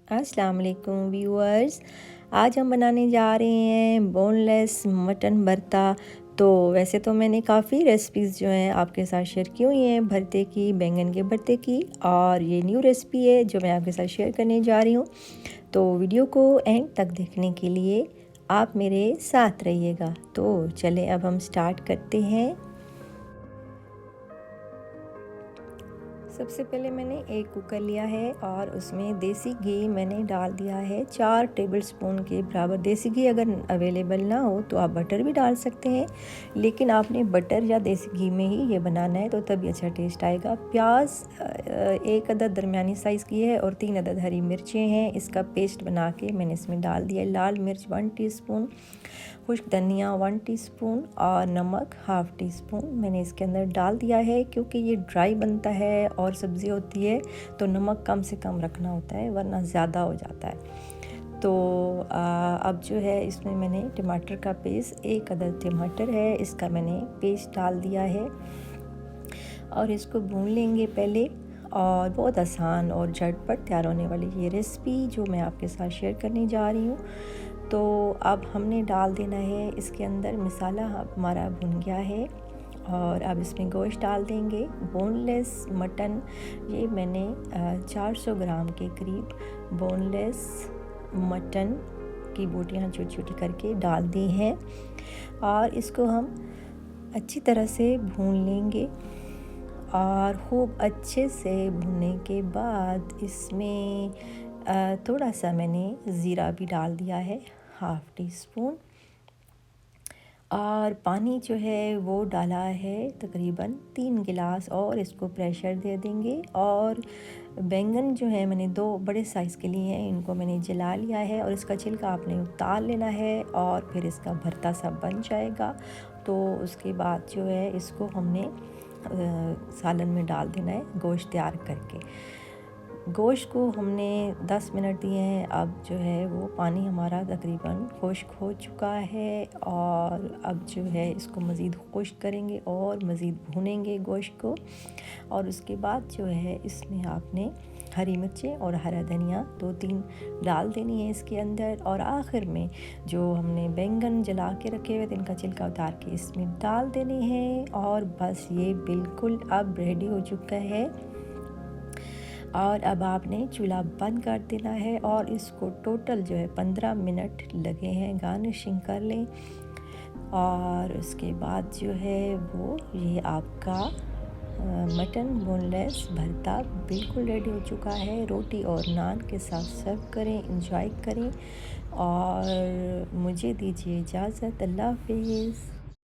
अस्सलाम वालेकुम व्यूअर्स। आज हम बनाने जा रहे हैं बोनलेस मटन भरता। तो वैसे तो मैंने काफ़ी रेसिपीज़ जो हैं आपके साथ शेयर की हुई हैं भरते की, बैंगन के भरते की, और ये न्यू रेसिपी है जो मैं आपके साथ शेयर करने जा रही हूँ। तो वीडियो को एंड तक देखने के लिए आप मेरे साथ रहिएगा। तो चलें अब हम स्टार्ट करते हैं। सबसे पहले मैंने एक कुकर लिया है और उसमें देसी घी मैंने डाल दिया है 4 टेबलस्पून के बराबर। देसी घी अगर अवेलेबल ना हो तो आप बटर भी डाल सकते हैं, लेकिन आपने बटर या देसी घी में ही ये बनाना है तो तभी अच्छा टेस्ट आएगा। प्याज एक अदद दरमियानी साइज़ की है और 3 अदद हरी मिर्चें हैं। इसका पेस्ट बना के मैंने इसमें डाल दिया। लाल मिर्च 1 टीस्पून, खुश्क धनिया 1 टीस्पून और नमक हाफ़ टी स्पून मैंने इसके अंदर डाल दिया है। क्योंकि ये ड्राई बनता है और सब्ज़ी होती है तो नमक कम से कम रखना होता है, वरना ज़्यादा हो जाता है। तो अब जो है इसमें मैंने टमाटर का पेस्ट, 1 अदद टमाटर है, इसका मैंने पेस्ट डाल दिया है और इसको भून लेंगे पहले। और बहुत आसान और झटपट तैयार होने वाली ये रेसिपी जो मैं आपके साथ शेयर करने जा रही हूँ। तो अब हमने डाल देना है इसके अंदर। मसाला हमारा भुन गया है और अब इसमें गोश्त डाल देंगे। बोनलेस मटन, ये मैंने 400 ग्राम के करीब बोनलेस मटन की बोटियाँ छोटी छोटी करके डाल दी हैं और इसको हम अच्छी तरह से भून लेंगे। और खूब अच्छे से भुनने के बाद इसमें थोड़ा सा मैंने ज़ीरा भी डाल दिया है, हाफ़ टी स्पून, और पानी जो है वो डाला है तकरीबन 3 गिलास, और इसको प्रेशर दे देंगे। और बैंगन जो है मैंने 2 बड़े साइज़ के लिए हैं, इनको मैंने जला लिया है और इसका छिलका आपने उतार लेना है और फिर इसका भरता सा बन जाएगा। तो उसके बाद जो है इसको हमने सालन में डाल देना है गोश्त तैयार करके। गोश्त को हमने 10 मिनट दिए हैं। अब जो है वो पानी हमारा तकरीबन खुश्क हो चुका है और अब जो है इसको मज़ीद खुश्क करेंगे और मज़ीद भूनेंगे गोश्त को। और उसके बाद जो है इसमें आपने हरी मिर्चें और हरा धनिया 2-3 डाल देनी है इसके अंदर। और आखिर में जो हमने बैंगन जला के रखे हुए थे इनका छिलका उतार के इसमें डाल देने हैं। और बस ये बिल्कुल अब रेडी हो चुका है और अब आपने चूल्हा बंद कर देना है और इसको टोटल जो है 15 मिनट लगे हैं। गार्निशिंग कर लें और उसके बाद जो है वो ये आपका मटन बोनलेस भरता बिल्कुल रेडी हो चुका है। रोटी और नान के साथ सर्व करें, एंजॉय करें और मुझे दीजिए इजाज़त। अल्लाह हाफ़िज़।